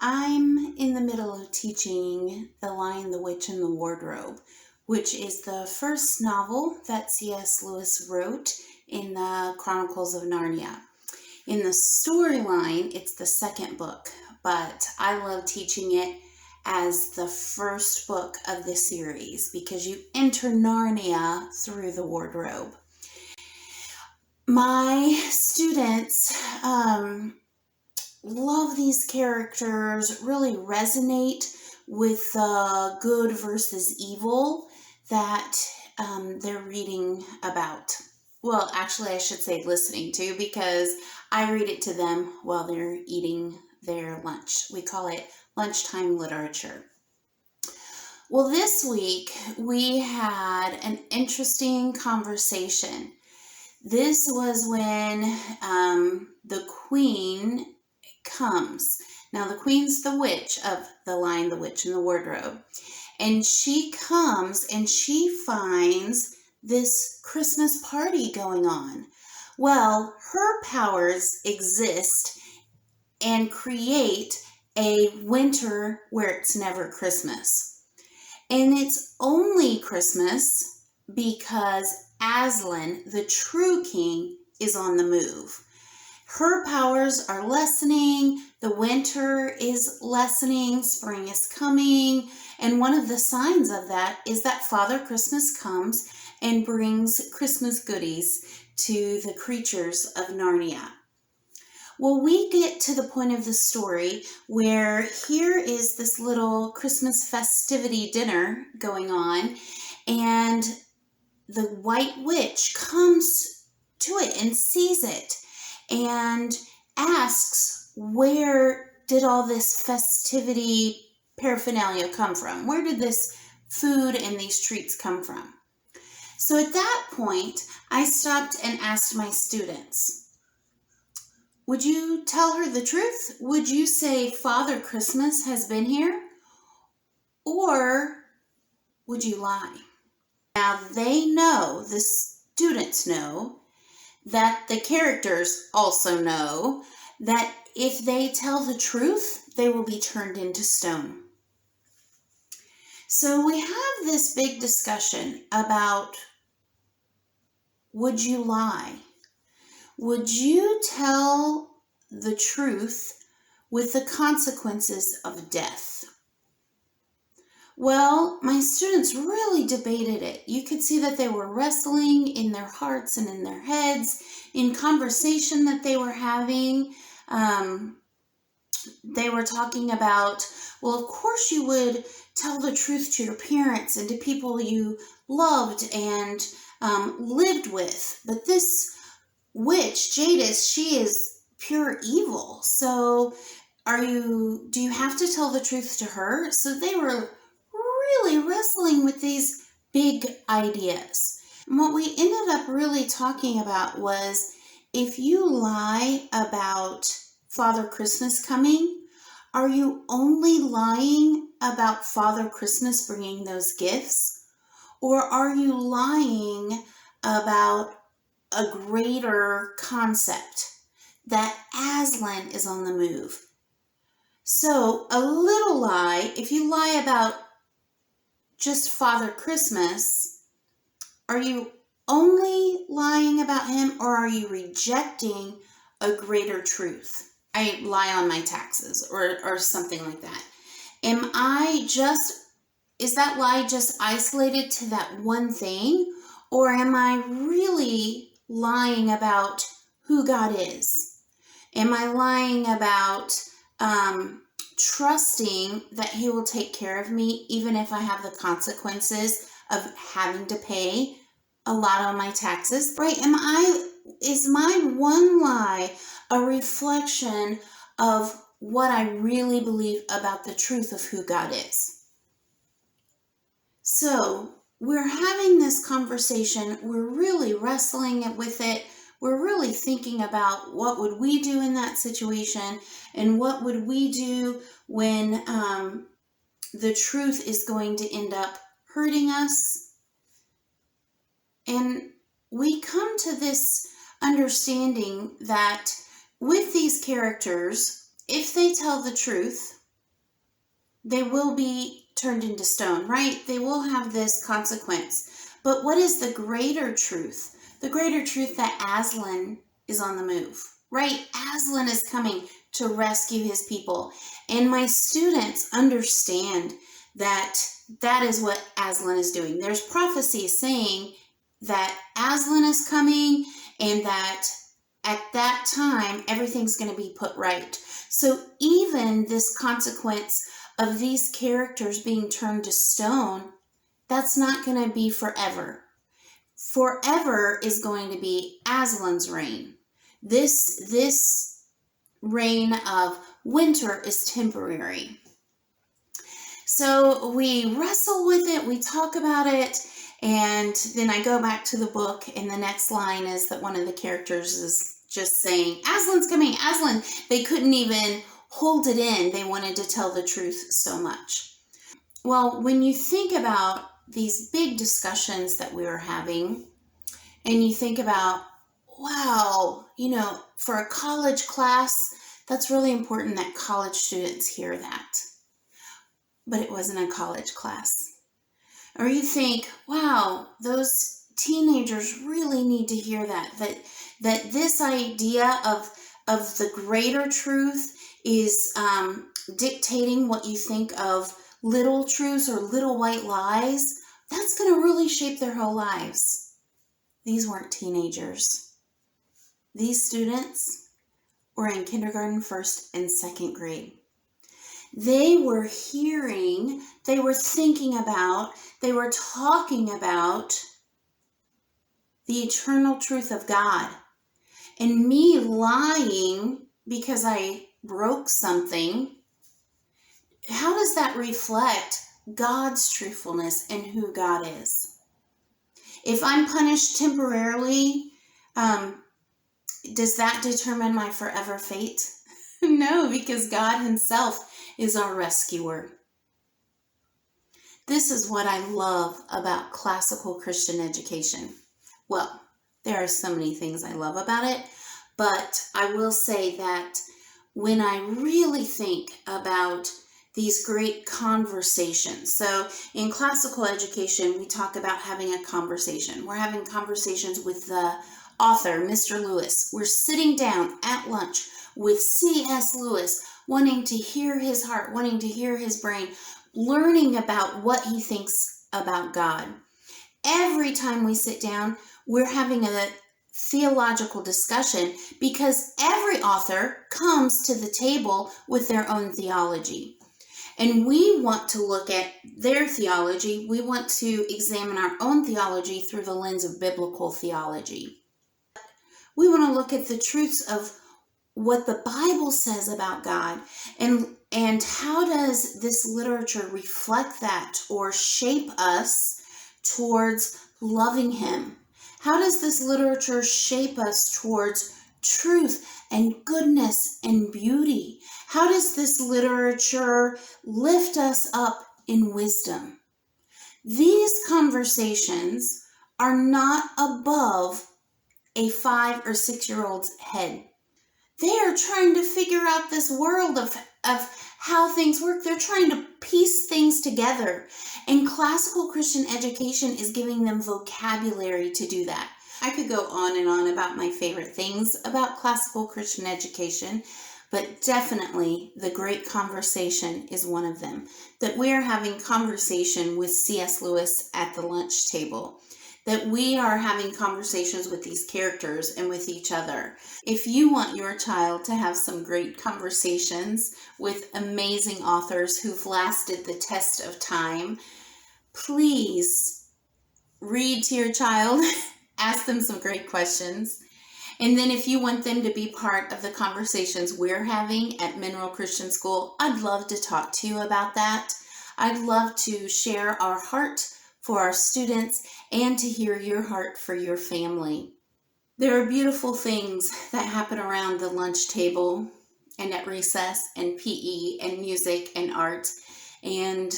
I'm in the middle of teaching The Lion, the Witch, and the Wardrobe, which is the first novel that C.S. Lewis wrote in the Chronicles of Narnia. In the storyline, it's the second book, but I love teaching it as the first book of the series because you enter Narnia through the wardrobe. My students love these characters, really resonate with the good versus evil that they're reading about. Well, actually, I should say listening to, because I read it to them while they're eating their lunch. We call it lunchtime literature. Well, this week we had an interesting conversation. This was when the queen comes. Now, the queen's the witch of The Lion, the Witch, and the Wardrobe. And she comes and she finds this Christmas party going on. Well, her powers exist and create a winter where it's never Christmas. And it's only Christmas because Aslan, the true king, is on the move. Her powers are lessening, the winter is lessening, spring is coming, and one of the signs of that is that Father Christmas comes and brings Christmas goodies to the creatures of Narnia. Well, we get to the point of the story where here is this little Christmas festivity dinner going on, and the White Witch comes to it and sees it and asks, where did all this festivity paraphernalia come from? Where did this food and these treats come from? So at that point, I stopped and asked my students, would you tell her the truth? Would you say Father Christmas has been here? Or would you lie? Now they know, the students know, that the characters also know that if they tell the truth, they will be turned into stone. So we have this big discussion about, would you lie? Would you tell the truth with the consequences of death? Well, my students really debated it. You could see that they were wrestling in their hearts and in their heads, in conversation that they were having. They were talking about, well, of course you would tell the truth to your parents and to people you loved and lived with. But this witch, Jadis, she is pure evil. So do you have to tell the truth to her? So they were really wrestling with these big ideas. And what we ended up really talking about was, if you lie about Father Christmas coming, are you only lying about Father Christmas bringing those gifts? Or are you lying about a greater concept that Aslan is on the move? So a little lie, if you lie about just Father Christmas, are you only lying about him, or are you rejecting a greater truth? I lie on my taxes or something like that. Is that lie just isolated to that one thing? Or am I really lying about who God is? Am I lying about trusting that he will take care of me even if I have the consequences of having to pay a lot on my taxes, right? Is my one lie a reflection of what I really believe about the truth of who God is? So we're having this conversation, we're really wrestling with it. We're really thinking about, what would we do in that situation, and what would we do when the truth is going to end up hurting us. And we come to this understanding that with these characters, if they tell the truth, They will be turned into stone, right? They will have this consequence. But what is the greater truth? The greater truth that Aslan is on the move, right? Aslan is coming to rescue his people. And my students understand that that is what Aslan is doing. There's prophecy saying that Aslan is coming and that at that time, everything's going to be put right. So even this consequence of these characters being turned to stone, that's not going to be forever. Forever is going to be Aslan's reign. This reign of winter is temporary. So we wrestle with it, we talk about it, and then I go back to the book, and the next line is that one of the characters is just saying, Aslan's coming, Aslan. They couldn't even hold it in. They wanted to tell the truth so much. Well, when you think about these big discussions that we were having, and you think about, wow, for a college class, that's really important that college students hear that. But it wasn't a college class. Or you think, wow, those teenagers really need to hear that this idea of the greater truth is dictating what you think of little truths or little white lies. That's going to really shape their whole lives. These weren't teenagers. These students were in kindergarten, first and second grade. They were hearing, they were thinking about, they were talking about the eternal truth of God. And me lying because I broke something, how does that reflect God's truthfulness and who God is? If I'm punished temporarily, does that determine my forever fate? No, because God himself is our rescuer. This is what I love about classical Christian education. Well, there are so many things I love about it, but I will say that when I really think about these great conversations, so in classical education, we talk about having a conversation. We're having conversations with the author, Mr. Lewis. We're sitting down at lunch with C.S. Lewis, wanting to hear his heart, wanting to hear his brain, learning about what he thinks about God. Every time we sit down, we're having a theological discussion because every author comes to the table with their own theology. And we want to look at their theology. We want to examine our own theology through the lens of biblical theology. We want to look at the truths of what the Bible says about God, and how does this literature reflect that or shape us towards loving him? How does this literature shape us towards truth and goodness and beauty? How does this literature lift us up in wisdom? These conversations are not above a 5 or 6 year old's head. They are trying to figure out this world of how things work. They're trying to piece things together. And classical Christian education is giving them vocabulary to do that. I could go on and on about my favorite things about classical Christian education, but definitely the great conversation is one of them. That we are having conversation with C.S. Lewis at the lunch table. That we are having conversations with these characters and with each other. If you want your child to have some great conversations with amazing authors who've lasted the test of time, please read to your child, ask them some great questions. And then if you want them to be part of the conversations we're having at Mineral Christian School, I'd love to talk to you about that. I'd love to share our heart for our students and to hear your heart for your family. There are beautiful things that happen around the lunch table and at recess and PE and music and art and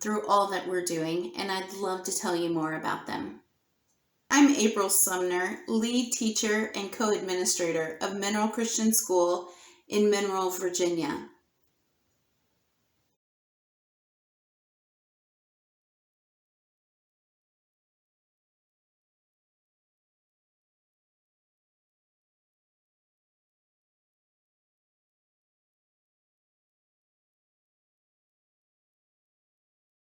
through all that we're doing, and I'd love to tell you more about them. I'm April Sumner, lead teacher and co-administrator of Mineral Christian School in Mineral, Virginia.